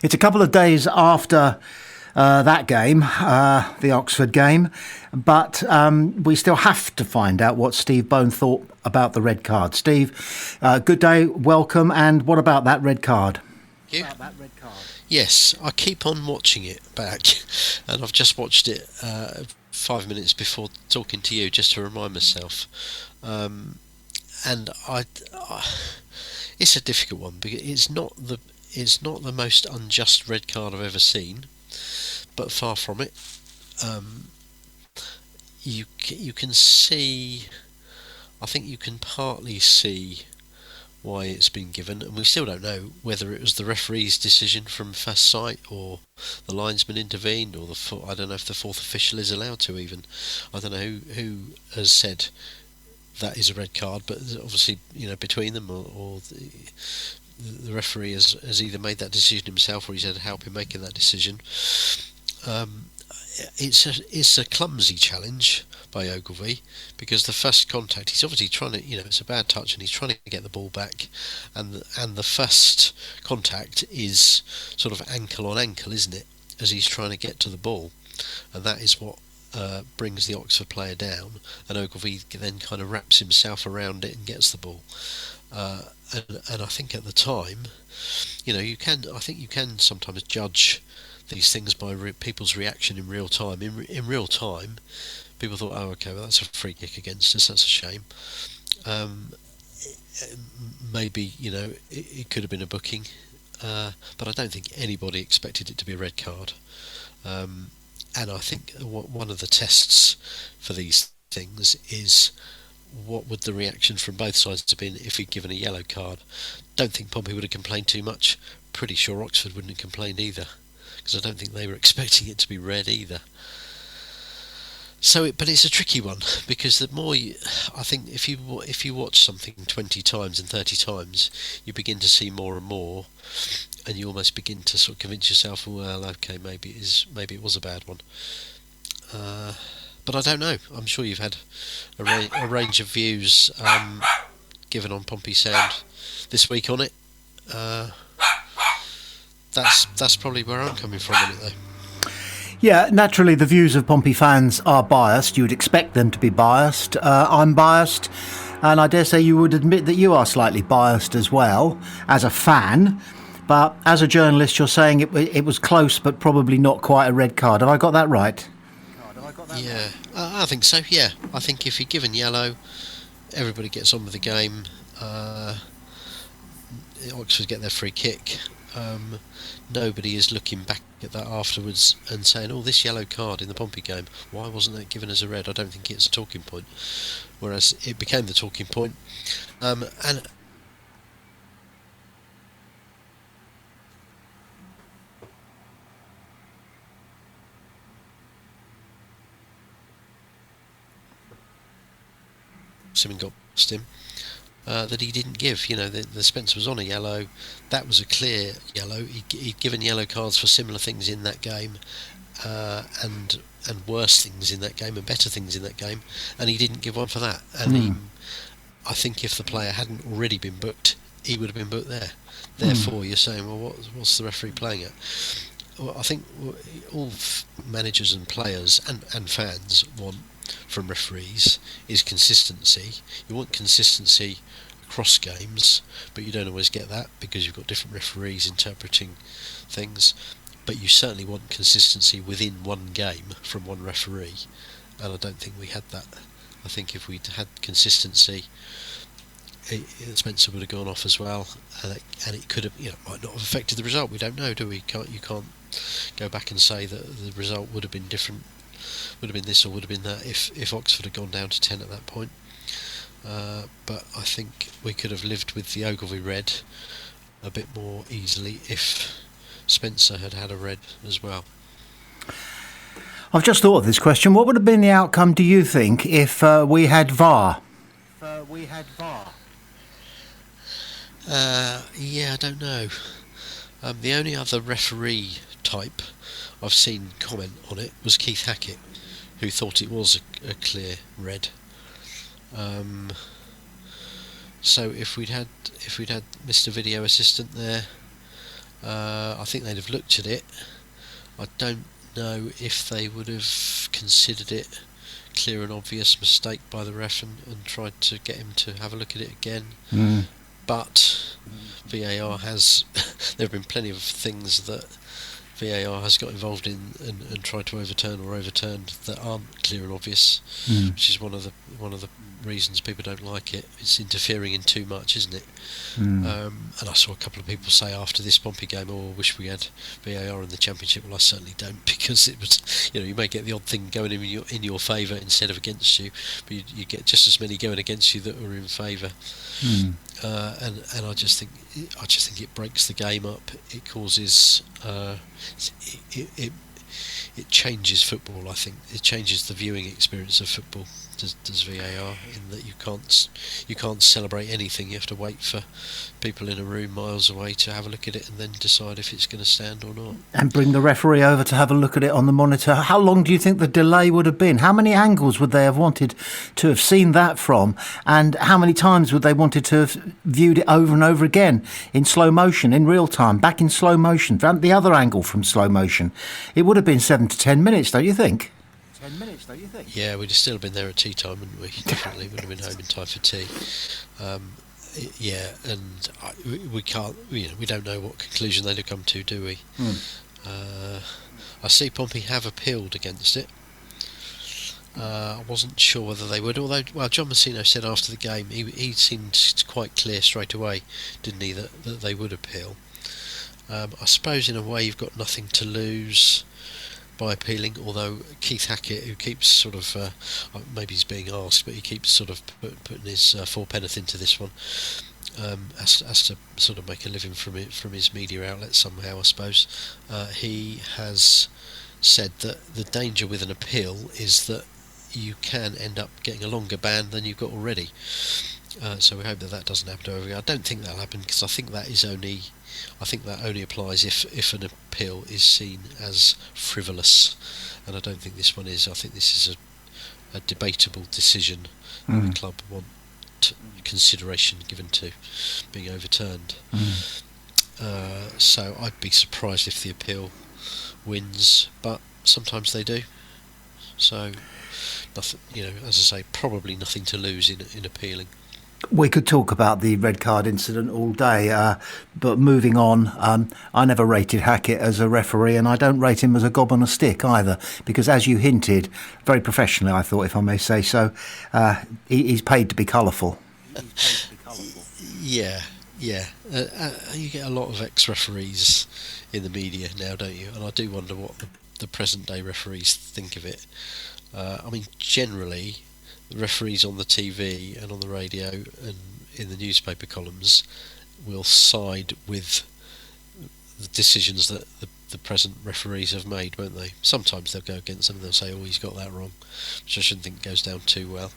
It's a couple of days after that game, the Oxford game, but we still have to find out what Steve Bone thought about the red card. Steve, good day, welcome, and what about that red card? You? Yes, I keep on watching it back, and I've just watched it 5 minutes before talking to you just to remind myself. And it's a difficult one because it's not the most unjust red card I've ever seen, but far from it. You can see, I think you can partly see why it's been given, and we still don't know whether it was the referee's decision from first sight or the linesman intervened, or I don't know if the fourth official is allowed to even. I don't know who has said that is a red card, but obviously, between them or the referee has either made that decision himself or he's had help in making that decision. It's a clumsy challenge by Ogilvy, because the first contact, he's obviously trying to, it's a bad touch and he's trying to get the ball back, and the first contact is sort of ankle on ankle, isn't it, as he's trying to get to the ball, and that is what brings the Oxford player down, and Ogilvy then kind of wraps himself around it and gets the ball. And I think at the time, you can sometimes judge these things by people's reaction in real time. In real time, people thought, "Oh, okay, well that's a free kick against us. That's a shame." Maybe it could have been a booking, but I don't think anybody expected it to be a red card. And I think one of the tests for these things is, what would the reaction from both sides have been if he'd given a yellow card? Don't think Pompey would have complained too much. Pretty sure Oxford wouldn't have complained either, because I don't think they were expecting it to be red either. But it's a tricky one, because the more I think if you watch something 20 times and 30 times, you begin to see more and more, and you almost begin to sort of convince yourself, well, okay, maybe it was a bad one. But I don't know. I'm sure you've had a range of views given on Pompey Sound this week on it. That's probably where I'm coming from on it, though. Yeah, naturally the views of Pompey fans are biased. You would expect them to be biased. I'm biased, and I dare say you would admit that you are slightly biased as well, as a fan. But as a journalist, you're saying it was close, but probably not quite a red card. Have I got that right? Yeah, I think so, yeah. I think if you're given yellow, everybody gets on with the game. Oxford get their free kick. Nobody is looking back at that afterwards and saying, "Oh, this yellow card in the Pompey game, why wasn't that given as a red?" I don't think it's a talking point, whereas it became the talking point. And Simon got past him, that he didn't give. The Spencer was on a yellow. That was a clear yellow. He'd given yellow cards for similar things in that game, and worse things in that game, and better things in that game, and he didn't give one for that. And I think if the player hadn't already been booked, he would have been booked there. Therefore, you're saying, well, what's the referee playing at? Well, I think all managers and players and fans want from referees is consistency. You want consistency across games, but you don't always get that because you've got different referees interpreting things. But you certainly want consistency within one game from one referee, and I don't think we had that. I think if we'd had consistency, Spencer would have gone off as well, and it could have, might not have affected the result. We don't know, do we? You can't go back and say that the result would have been different, would have been this or would have been that if Oxford had gone down to 10 at that point. But I think we could have lived with the Ogilvy red a bit more easily if Spencer had had a red as well. I've just thought of this question. What would have been the outcome, do you think, if we had VAR? Yeah, I don't know. The only other referee type I've seen comment on it was Keith Hackett, who thought it was a clear red. So if we'd had Mr. Video Assistant there, I think they'd have looked at it. I don't know if they would have considered it clear and obvious mistake by the ref and tried to get him to have a look at it again. But VAR has there have been plenty of things that VAR has got involved in and tried to overturn or overturned that aren't clear and obvious, which is one of the reasons people don't like it. It's interfering in too much, isn't it? And I saw a couple of people say after this Pompey game, "Oh, I wish we had VAR in the Championship." Well, I certainly don't, because it was, you may get the odd thing going in your favour instead of against you, but you get just as many going against you that are in favour. And I just think it breaks the game up. It causes it changes football. I think it changes the viewing experience of football. Does VAR, in that you can't celebrate anything. You have to wait for people in a room miles away to have a look at it and then decide if it's going to stand or not. And bring the referee over to have a look at it on the monitor. How long do you think the delay would have been? How many angles would they have wanted to have seen that from? And how many times would they wanted to have viewed it over and over again in slow motion, in real time, back in slow motion, the other angle from slow motion? It would have been 7 to 10 minutes, don't you think? 10 minutes, don't you think? Yeah, we'd have still been there at tea time, wouldn't we? Definitely would have been home in time for tea. We can't. We don't know what conclusion they'd have come to, do we? I see Pompey have appealed against it. I wasn't sure whether they would, although, well, John Messino said after the game he seemed quite clear straight away, didn't he, that they would appeal. I suppose in a way you've got nothing to lose by appealing, although Keith Hackett, who keeps sort of maybe he's being asked, but he keeps sort of putting his fourpenneth into this one, has to sort of make a living from his media outlet somehow, I suppose. He has said that the danger with an appeal is that you can end up getting a longer ban than you've got already. So we hope that doesn't happen to everyone. I don't think that'll happen, because I think that only applies if an appeal is seen as frivolous, and I don't think this one is. I think this is a debatable decision that the club want consideration given to being overturned. So I'd be surprised if the appeal wins, but sometimes they do. So nothing, as I say, probably nothing to lose in appealing. We could talk about the red card incident all day, but moving on, I never rated Hackett as a referee, and I don't rate him as a gob on a stick either, because, as you hinted, very professionally, I thought, if I may say so, he's paid to be colourful. Yeah. You get a lot of ex-referees in the media now, don't you? And I do wonder what the present-day referees think of it. I mean, generally, the referees on the TV and on the radio and in the newspaper columns will side with the decisions that the present referees have made, won't they? Sometimes they'll go against them and they'll say, "Oh, he's got that wrong," which I shouldn't think goes down too well.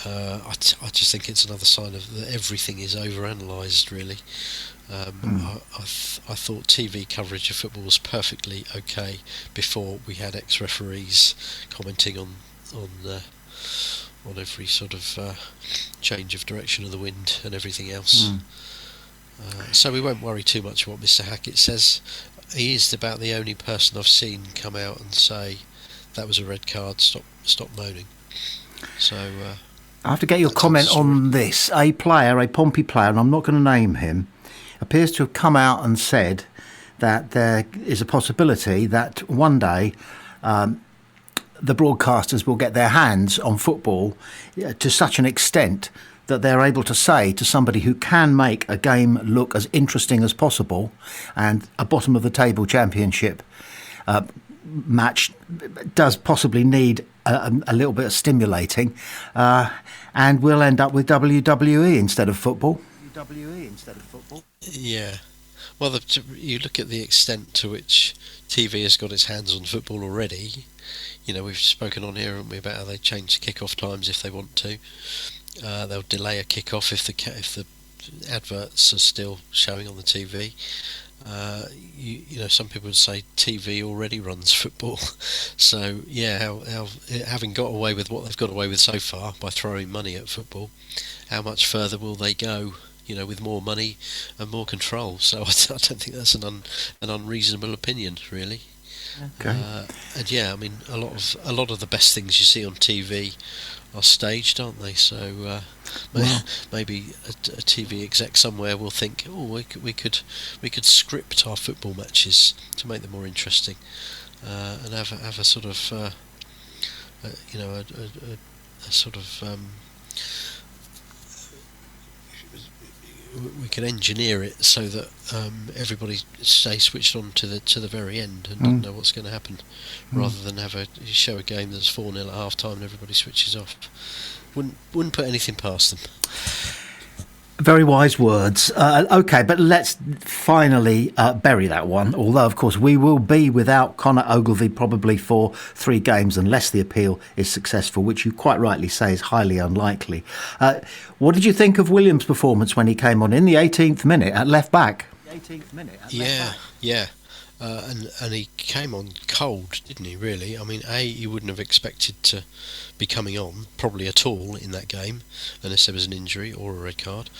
I just think it's another sign of that everything is overanalyzed, really. I thought TV coverage of football was perfectly okay before we had ex-referees commenting on every sort of change of direction of the wind and everything else. So we won't worry too much what Mr. Hackett says. He is about the only person I've seen come out and say that was a red card, stop moaning. So I have to get your comment on this. A Pompey player, and I'm not going to name him, appears to have come out and said that there is a possibility that one day the broadcasters will get their hands on football to such an extent that they're able to say to somebody who can make a game look as interesting as possible, and a bottom of the table championship match does possibly need a little bit of stimulating, and we'll end up with WWE instead of football. Yeah. Well, you look at the extent to which TV has got its hands on football already. We've spoken on here, haven't we, about how they change kick-off times if they want to. They'll delay a kick-off if the adverts are still showing on the TV. Some people would say TV already runs football. So yeah, how having got away with what they've got away with so far by throwing money at football, how much further will they go with more money and more control. So I don't think that's an unreasonable opinion, really. Okay. And yeah, I mean, a lot of the best things you see on TV are staged, aren't they? So Well, maybe a TV exec somewhere will think, oh, we could script our football matches to make them more interesting, and have a sort of a sort of we can engineer it so that everybody stays switched on to the very end and doesn't know what's going to happen, rather than show a game that's 4-0 at half time and everybody switches off. Wouldn't put anything past them. very wise words. Okay, but let's finally bury that one. Although, of course, we will be without Conor Ogilvie probably for 3 games unless the appeal is successful, which you quite rightly say is highly unlikely. What did you think of Williams' performance when he came on in the 18th minute at left back? Yeah. And he came on cold, didn't he, really? I mean, you wouldn't have expected to be coming on, probably at all, in that game, unless there was an injury or a red card.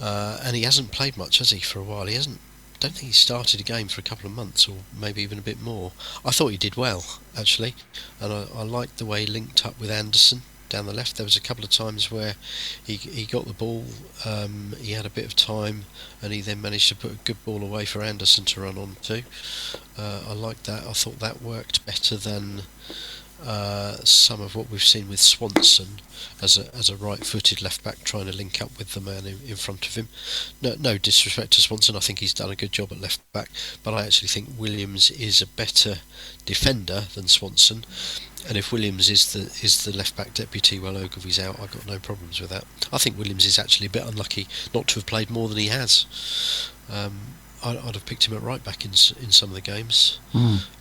And he hasn't played much, has he, for a while? Don't think he started a game for a couple of months, or maybe even a bit more. I thought he did well, actually, and I liked the way he linked up with Anderson down the left. There was a couple of times where he got the ball, he had a bit of time, and he then managed to put a good ball away for Anderson to run on to. I liked that. I thought that worked better than some of what we've seen with Swanson as a right-footed left-back trying to link up with the man in front of him. No disrespect to Swanson, I think he's done a good job at left-back, but I actually think Williams is a better defender than Swanson. And if Williams is the left-back deputy while Ogilvie's out, I've got no problems with that. I think Williams is actually a bit unlucky not to have played more than he has. I'd have picked him at right-back in some of the games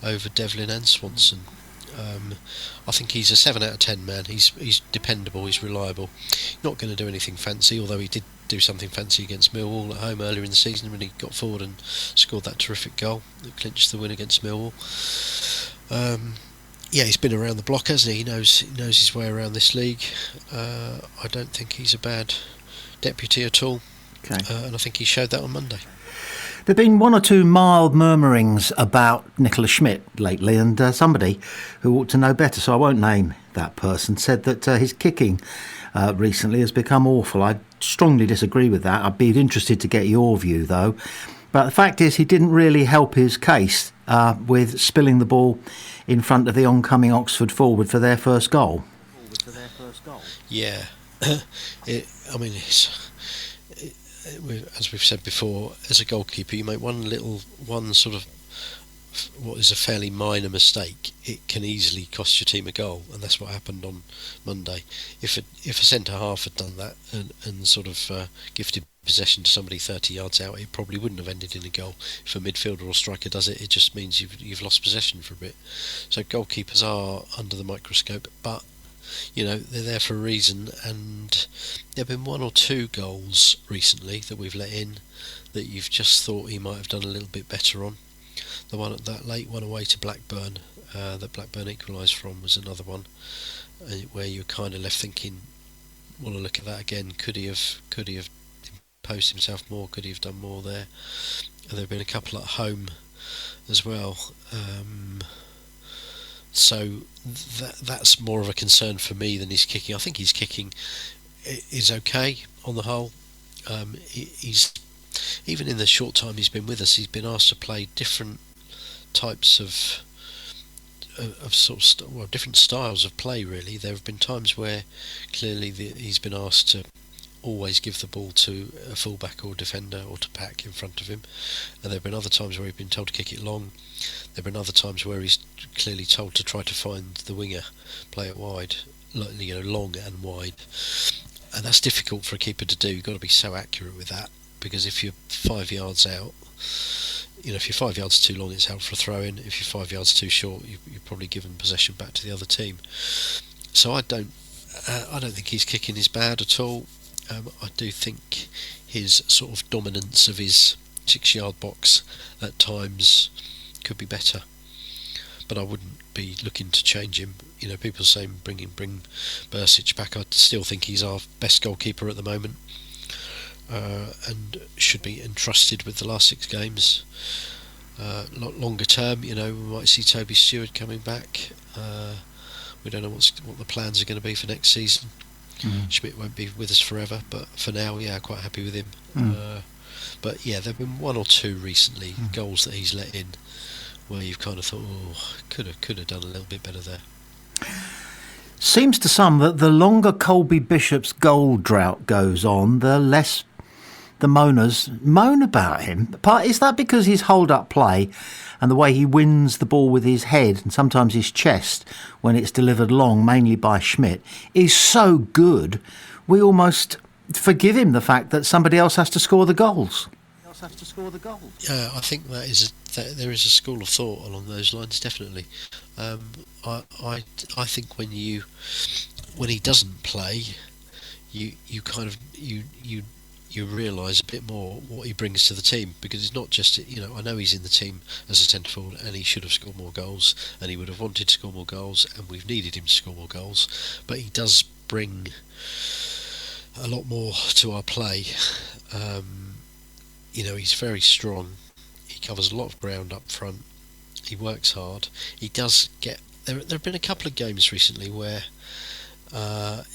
over Devlin and Swanson. I think he's a 7 out of 10 man. He's dependable, he's reliable. Not going to do anything fancy, although he did do something fancy against Millwall at home earlier in the season when he got forward and scored that terrific goal that clinched the win against Millwall. Yeah, he's been around the block, hasn't he? He knows his way around this league. I don't think he's a bad deputy at all. Okay. And I think he showed that on Monday. There have been 1 or 2 mild murmurings about Nicola Schmidt lately, and somebody who ought to know better, so I won't name that person, said that his kicking recently has become awful. I strongly disagree with that. I'd be interested to get your view, though. But the fact is, he didn't really help his case with spilling the ball in front of the oncoming Oxford forward for their first goal. Yeah, as we've said before, as a goalkeeper, you make one sort of what is a fairly minor mistake, it can easily cost your team a goal, and that's what happened on Monday. If a centre half had done that and sort of gifted possession to somebody 30 yards out, it probably wouldn't have ended in a goal. If a midfielder or striker does it, it just means you've lost possession for a bit. So goalkeepers are under the microscope, but they're there for a reason, and there have been 1 or 2 goals recently that we've let in that you've just thought he might have done a little bit better on. The one at that late one away to Blackburn that Blackburn equalised from was another one where you're kind of left thinking, want to look at that again. Could he have imposed himself more? Could he have done more there? And there have been a couple at home as well. So that's more of a concern for me than his kicking. I think his kicking is okay on the whole. He's even in the short time he's been with us, he's been asked to play different types of different styles of play. Really, there have been times where clearly he's been asked to always give the ball to a fullback or defender or to pack in front of him, and there have been other times where he's been told to kick it long. There have been other times where he's clearly told to try to find the winger, play it wide, long and wide, and that's difficult for a keeper to do. You've got to be so accurate with that, because if you're 5 yards out, if you're 5 yards too long, it's out for a throw in. If you're 5 yards too short, you're probably given possession back to the other team. So I don't think his kicking is bad at all. I do think his sort of dominance of his 6-yard box at times could be better, but I wouldn't be looking to change him. People saying bring Bersic back. I still think he's our best goalkeeper at the moment. and should be entrusted with the last 6 games. Longer term, we might see Toby Stewart coming back. We don't know what the plans are going to be for next season. Schmidt won't be with us forever, but for now, quite happy with him. But there have been 1 or 2 recently goals that he's let in where you've kind of thought, could have done a little bit better there. Seems to some that the longer Colby Bishop's goal drought goes on, the less the moaners moan about him. Is that because his hold-up play and the way he wins the ball with his head and sometimes his chest when it's delivered long, mainly by Schmidt, is so good, we almost forgive him the fact that somebody else has to score the goals? Yeah, I think there is a school of thought along those lines, definitely. I think when he doesn't play, you kind of you realise a bit more what he brings to the team, because it's not just, I know he's in the team as a centre forward and he should have scored more goals and he would have wanted to score more goals and we've needed him to score more goals, but he does bring a lot more to our play. He's very strong. He covers a lot of ground up front. He works hard. He does get... There have been a couple of games recently where I've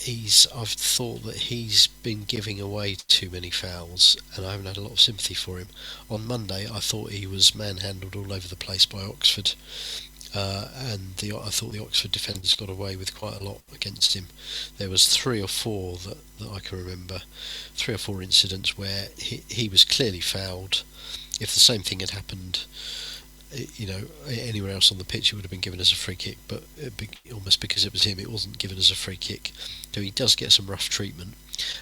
thought that he's been giving away too many fouls, and I haven't had a lot of sympathy for him. On Monday, I thought he was manhandled all over the place by Oxford, and I thought the Oxford defenders got away with quite a lot against him. There was 3 or 4 that I can remember, 3 or 4 incidents where he was clearly fouled. If the same thing had happened, anywhere else on the pitch, it would have been given as a free kick, but almost because it was him, it wasn't given as a free kick. So he does get some rough treatment.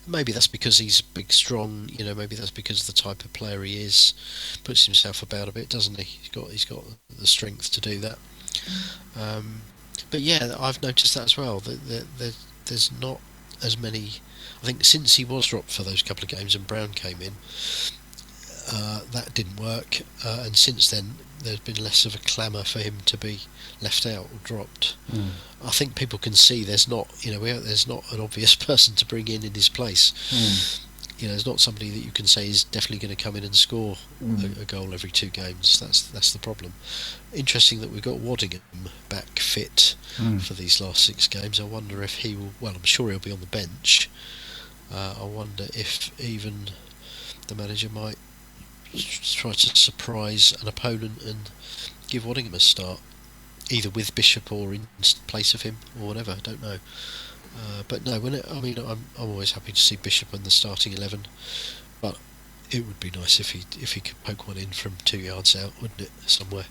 Maybe that's because he's big, strong. Maybe that's because of the type of player he is. Puts himself about a bit, doesn't he? He's got the strength to do that. But I've noticed that as well. There's not as many. I think since he was dropped for those couple of games and Brown came in, that didn't work, and since then there's been less of a clamour for him to be left out or dropped. I think people can see there's not an obvious person to bring in his place. There's not somebody that you can say is definitely going to come in and score a goal every 2 games. That's the problem. Interesting that we've got Waddingham back fit for these last 6 games. I wonder if he will. Well, I'm sure he'll be on the bench. I wonder if even the manager might try to surprise an opponent and give Waddingham a start, either with Bishop or in place of him or whatever. I don't know. But no, I'm always happy to see Bishop in the starting 11, but it would be nice if he could poke one in from 2 yards out, wouldn't it, somewhere,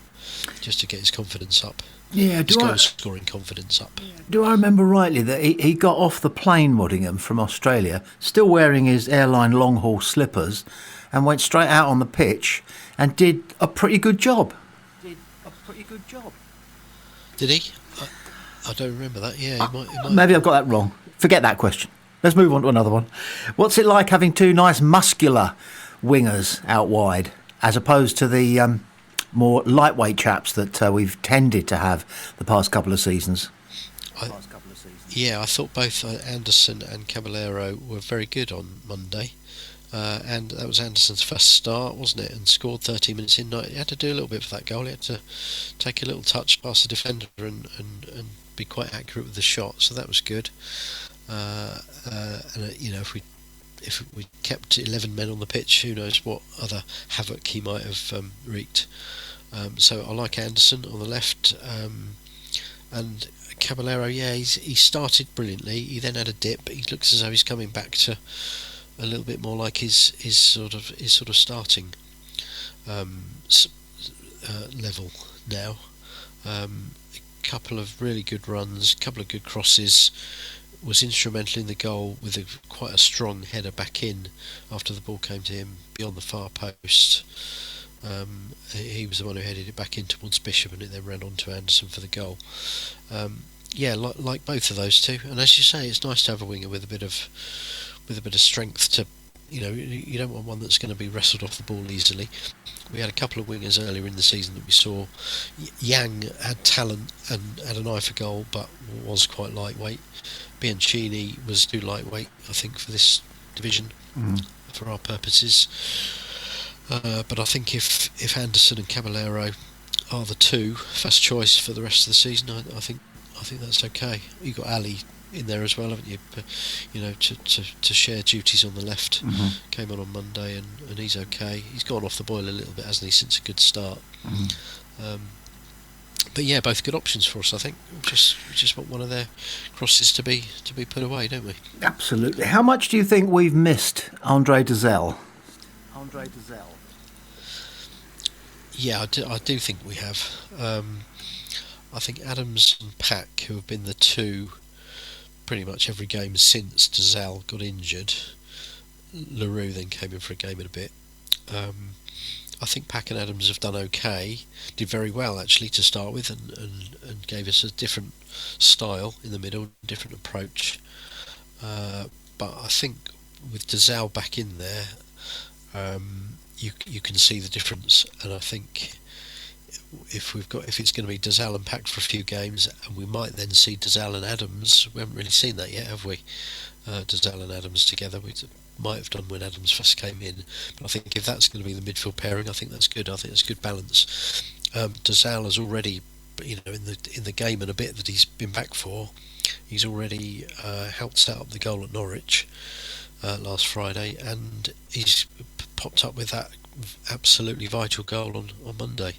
just to get his confidence up. Yeah, his goal scoring confidence up. Do I remember rightly that he got off the plane, Waddingham, from Australia, still wearing his airline long haul slippers, and went straight out on the pitch and did a pretty good job? Did he? I don't remember that. Yeah, he might. Maybe I've got that wrong. Forget that question. Let's move on to another one. What's it like having 2 nice muscular wingers out wide, as opposed to the more lightweight chaps that we've tended to have the past couple of seasons? I thought both Anderson and Caballero were very good on Monday. And that was Anderson's first start, wasn't it? And scored 30 minutes in. He had to do a little bit for that goal. He had to take a little touch past the defender and be quite accurate with the shot. So that was good. If we kept 11 men on the pitch, who knows what other havoc he might have wreaked. So I like Anderson on the left, and Caballero. He started brilliantly. He then had a dip. He looks as though he's coming back to a little bit more like his sort of starting level now. A couple of really good runs, a couple of good crosses. Was instrumental in the goal with quite a strong header back in after the ball came to him beyond the far post. He was the one who headed it back in towards Bishop, and it then ran on to Anderson for the goal. Like both of those two. And as you say, it's nice to have a winger with a bit of strength to, you don't want one that's going to be wrestled off the ball easily. We had a couple of wingers earlier in the season that we saw. Yang had talent and had an eye for goal, but was quite lightweight. Bianchini was too lightweight, I think, for this division. for our purposes. But I think if Anderson and Caballero are the two first choice for the rest of the season, I think that's okay. You've got Ali in there as well, haven't you? To share duties on the left. Mm-hmm. Came on Monday and he's okay. He's gone off the boil a little bit, hasn't he, since a good start. Mm-hmm. But yeah, both good options for us. I think we just want one of their crosses to be put away, don't we? Absolutely. How much do you think we've missed Andre Dazelle? Yeah, I do think we have. I think Adams and Pack, who have been the two pretty much every game since Dazelle got injured. LaRue then came in for a game in a bit. I think Pack and Adams have done okay, did very well actually to start with, and gave us a different style in the middle, different approach. But I think with Dazelle back in there, you can see the difference, and I think if it's going to be Dazelle and Pack for a few games, and we might then see Dazelle and Adams. We haven't really seen that yet, have we? Dazelle and Adams together. We might have done when Adams first came in, but I think if that's going to be the midfield pairing, I think that's good. I think that's good balance. Dazelle has already, in the game and a bit that he's been back for, he's already helped set up the goal at Norwich last Friday, and he's popped up with that absolutely vital goal on Monday.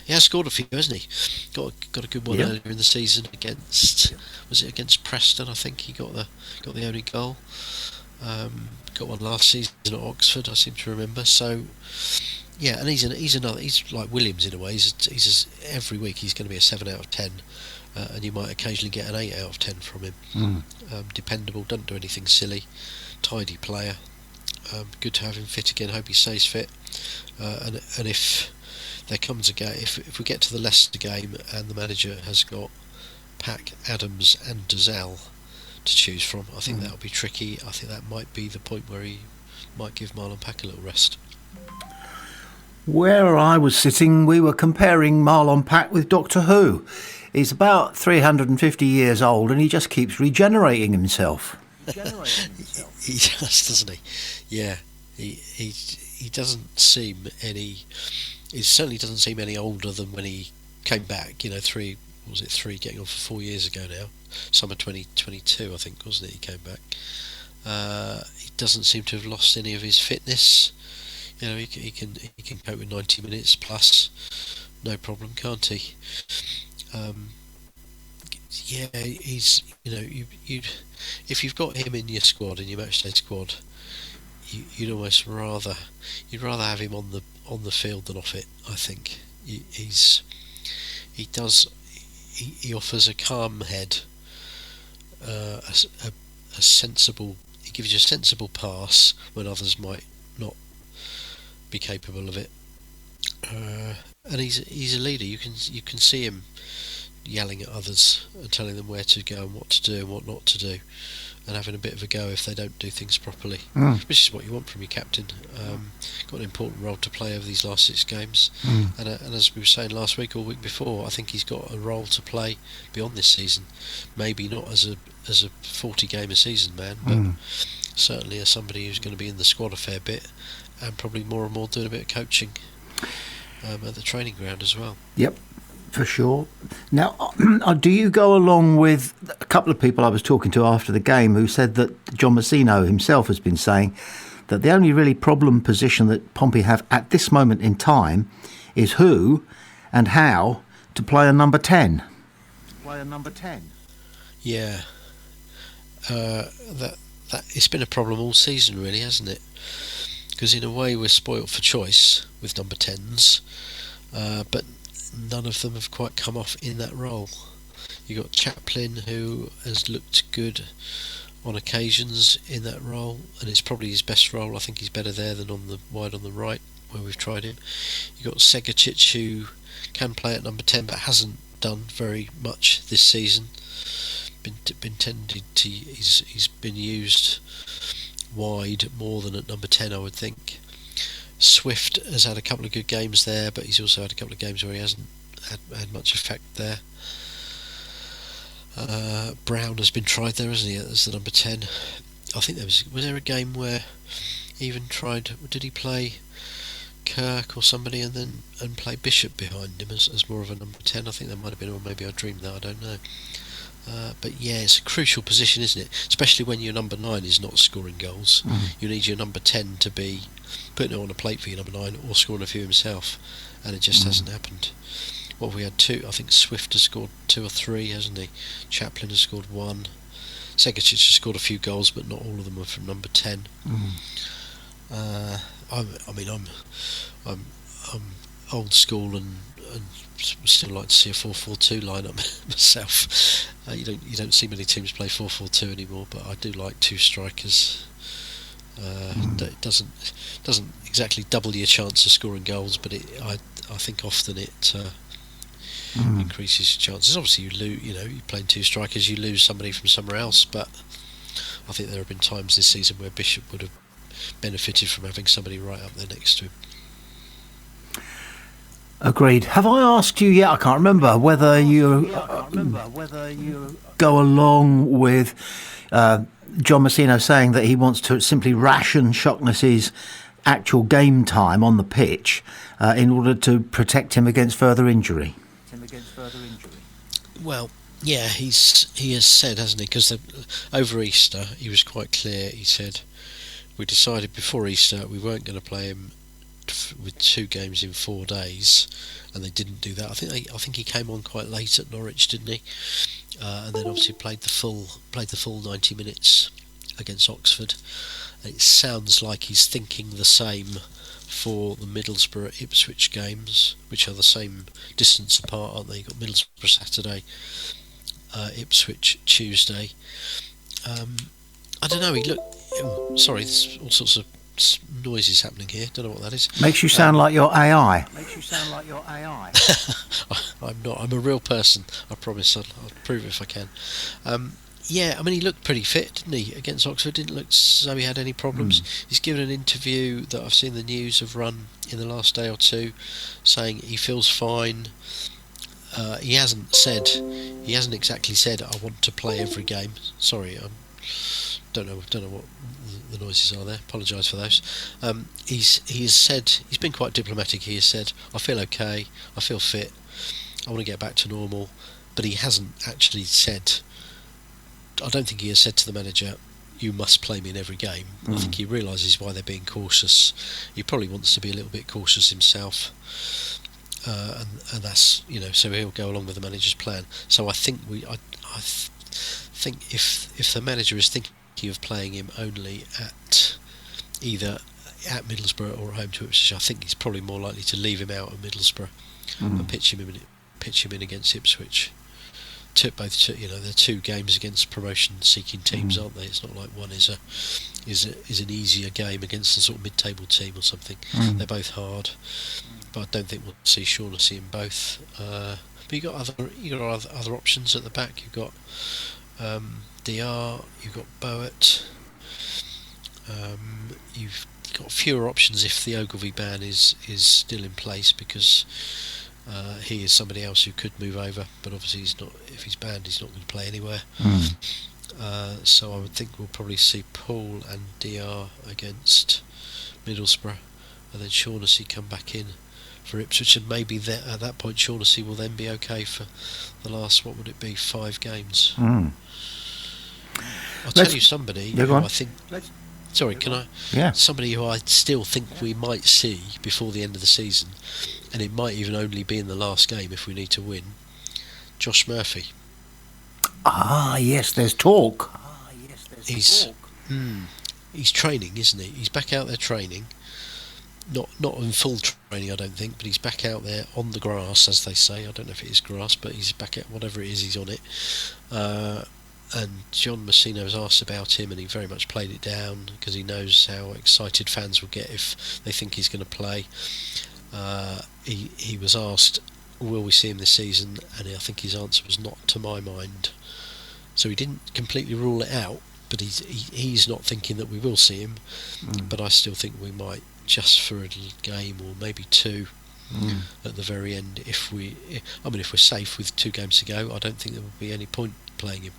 He has scored a few, hasn't he? Got a good one earlier in the season against Preston? I think he got the only goal. Got one last season at Oxford, I seem to remember. So yeah, and he's like Williams in a way. He's every week he's going to be a 7 out of 10, and you might occasionally get an 8 out of 10 from him. Dependable, doesn't do anything silly, tidy player. Good to have him fit again. Hope he stays fit. And if there comes a game, if we get to the Leicester game and the manager has got Pack, Adams and Dazelle to choose from, I think that'll be tricky. I think that might be the point where he might give Marlon Pack a little rest. Where I was sitting, we were comparing Marlon Pack with Doctor Who. He's about 350 years old and he just keeps regenerating himself. He does, doesn't he? Yeah, he doesn't seem any. He certainly doesn't seem any older than when he came back. Three getting on for 4 years ago now. Summer 2022, I think, wasn't it? He came back. He doesn't seem to have lost any of his fitness. He can cope with 90 minutes plus, no problem, can't he? Yeah, he's if you've got him in your squad, in your matchday squad, you'd almost rather have him on the field than off it. I think he offers a calm head, a sensible. He gives you a sensible pass when others might not be capable of it, and he's a leader. You can see him yelling at others and telling them where to go and what to do and what not to do, and having a bit of a go if they don't do things properly, which is what you want from your captain. Got an important role to play over these last 6 games, and as we were saying last week or week before, I think he's got a role to play beyond this season. Maybe not as a 40 game a season man, but certainly as somebody who's going to be in the squad a fair bit, and probably more and more doing a bit of coaching at the training ground as well. Yep, for sure. Now, do you go along with a couple of people I was talking to after the game who said that John Messino himself has been saying that the only really problem position that Pompey have at this moment in time is who and how to play a number 10. Yeah, that it's been a problem all season, really, hasn't it? Because in a way we're spoilt for choice with number 10s, but none of them have quite come off in that role. You've got Chaplin, who has looked good on occasions in that role, and it's probably his best role. I think he's better there than on the wide on the right where we've tried him. You've got Segacic, who can play at number 10 but hasn't done very much this season. He's been used wide more than at number 10, I would think. Swift has had a couple of good games there, but he's also had a couple of games where he hasn't had much effect there. Brown has been tried there, hasn't he, as the number 10. I think was there a game where he even tried? Did he play Kirk or somebody and play Bishop behind him as more of a number 10? I think that might have been, or maybe I dreamed that. I don't know. But yeah, it's a crucial position, isn't it? Especially when your number 9 is not scoring goals. You need your number 10 to be putting it on a plate for your number 9 or scoring a few himself, and it just hasn't happened. Well, we had 2. I think Swift has scored 2 or 3, hasn't he? Chaplin has scored 1. Segacic has scored a few goals, but not all of them were from number 10. I'm old school and still like to see a 4-4-2 lineup myself. You don't see many teams play 4-4-2 anymore, but I do like 2 strikers. It doesn't exactly double your chance of scoring goals, but I think often it increases your chances. Obviously, you lose. You're playing 2 strikers, you lose somebody from somewhere else. But I think there have been times this season where Bishop would have benefited from having somebody right up there next to him. Agreed. Have I asked you yet? I can't remember whether you go along with John Messino saying that he wants to simply ration Shockness's actual game time on the pitch in order to protect him against further injury. Well, yeah, he has said, hasn't he? Because over Easter he was quite clear. He said, we decided before Easter we weren't going to play him with 2 games in 4 days, and they didn't do that. I think he came on quite late at Norwich, didn't he? And then obviously played the full 90 minutes against Oxford. And it sounds like he's thinking the same for the Middlesbrough Ipswich games, which are the same distance apart, aren't they? You've got Middlesbrough Saturday, Ipswich Tuesday. I don't know. He looked. Oh, sorry, there's all sorts of noises happening here. Don't know what that is. Makes you sound like you're AI. I'm not. I'm a real person. I promise. I'll prove it if I can. Yeah, I mean, he looked pretty fit, didn't he? Against Oxford, didn't look as though he had any problems. He's given an interview that I've seen the news have run in the last day or two, saying he feels fine. He hasn't exactly said, I want to play every game. Sorry, don't know what the noises are there. Apologise for those. He has said, he's been quite diplomatic. He has said, I feel okay, I feel fit, I want to get back to normal. But he hasn't actually said, I don't think he has said to the manager, you must play me in every game. I think he realises why they're being cautious. He probably wants to be a little bit cautious himself, and that's, so he'll go along with the manager's plan. So I think think if the manager is thinking of playing him only at either at Middlesbrough or at home to Ipswich, I think he's probably more likely to leave him out at Middlesbrough and pitch him in against Ipswich. They're 2 games against promotion-seeking teams, aren't they? It's not like one is an easier game against a sort of mid-table team or something. They're both hard, but I don't think we'll see Shaughnessy in both. But you got other options at the back. You've got DR, you've got Boat. You've got fewer options if the Ogilvy ban is still in place, because he is somebody else who could move over, but obviously he's not. If he's banned, he's not going to play anywhere. So I would think we'll probably see Paul and DR against Middlesbrough, and then Shaughnessy come back in for Ipswich, and maybe at that point Shaughnessy will then be okay for the last, what would it be, 5 games. I'll tell you somebody who I think. Sorry, can I? Yeah. Somebody who I still think we might see before the end of the season, and it might even only be in the last game if we need to win. Josh Murphy. Yes, there's talk. He's training, isn't he? He's back out there training. Not in full training, I don't think, but he's back out there on the grass, as they say. I don't know if it is grass, but he's back at whatever it is, he's on it. And John Messino was asked about him, and he very much played it down because he knows how excited fans will get if they think he's going to play. He was asked, will we see him this season, and I think his answer was not to my mind. So he didn't completely rule it out, but he's not thinking that we will see him. But I still think we might, just for a little game or maybe 2 at the very end. If we're safe with 2 games to go, I don't think there will be any point playing him.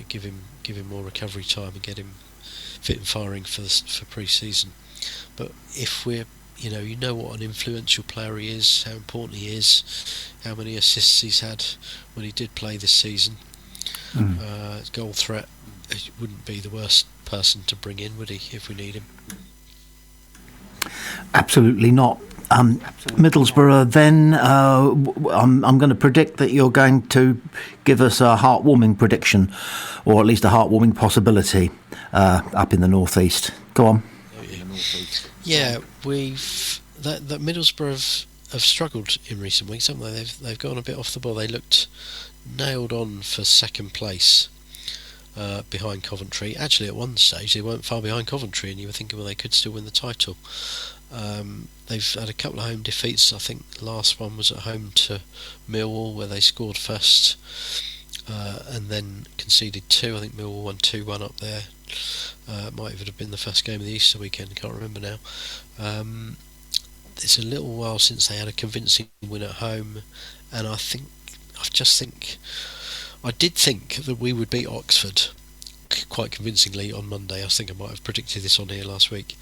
Give him more recovery time and get him fit and firing for pre-season. But if we're you know what an influential player he is, how important he is, how many assists he's had when he did play this season. Goal threat, he wouldn't be the worst person to bring in, would he, if we need him? Absolutely not. Middlesbrough, then, I'm going to predict that you're going to give us a heartwarming prediction, or at least a heartwarming possibility, up in the northeast. Go on. Yeah, that Middlesbrough have struggled in recent weeks, haven't they? They've gone a bit off the ball. They looked nailed on for second place behind Coventry. Actually, at one stage they weren't far behind Coventry, and you were thinking, well, they could still win the title. They've had a couple of home defeats. I think the last one was at home to Millwall, where they scored first and then conceded 2. I think Millwall won 2-1 up there. Might even have been the first game of the Easter weekend, I can't remember now. It's a little while since they had a convincing win at home, and I did think that we would beat Oxford quite convincingly on Monday. I think I might have predicted this on here last week.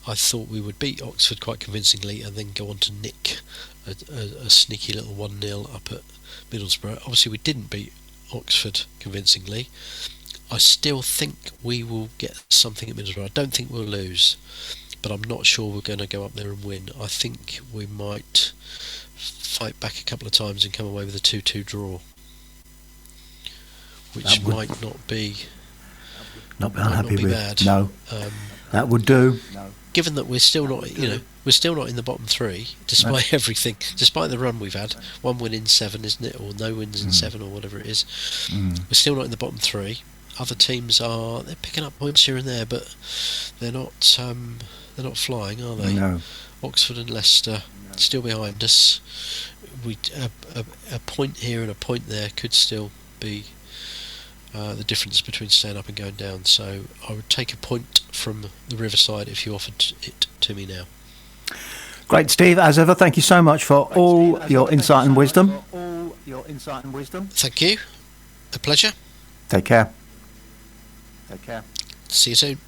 I thought we would beat Oxford quite convincingly and then go on to nick a sneaky little 1-0 up at Middlesbrough. Obviously we didn't beat Oxford convincingly. I still think we will get something at Middlesbrough. I don't think we'll lose, but I'm not sure we're going to go up there and win. I think we might fight back a couple of times and come away with a 2-2 draw, which might not be bad. No, that would do. Given that we're still not, we're still not in the bottom 3, despite everything, despite the run we've had. 1 win in 7, isn't it, or no wins in 7, or whatever it is. We're still not in the bottom 3. Other teams they're picking up points here and there, but they're not flying, are they? No. Oxford and Leicester still behind us. A point here and a point there could still be the difference between staying up and going down. So I would take a point from the Riverside if you offered it to me now. Great, Steve. As ever, thank you so much for all your insight and wisdom. Thank you. A pleasure. Take care. See you soon.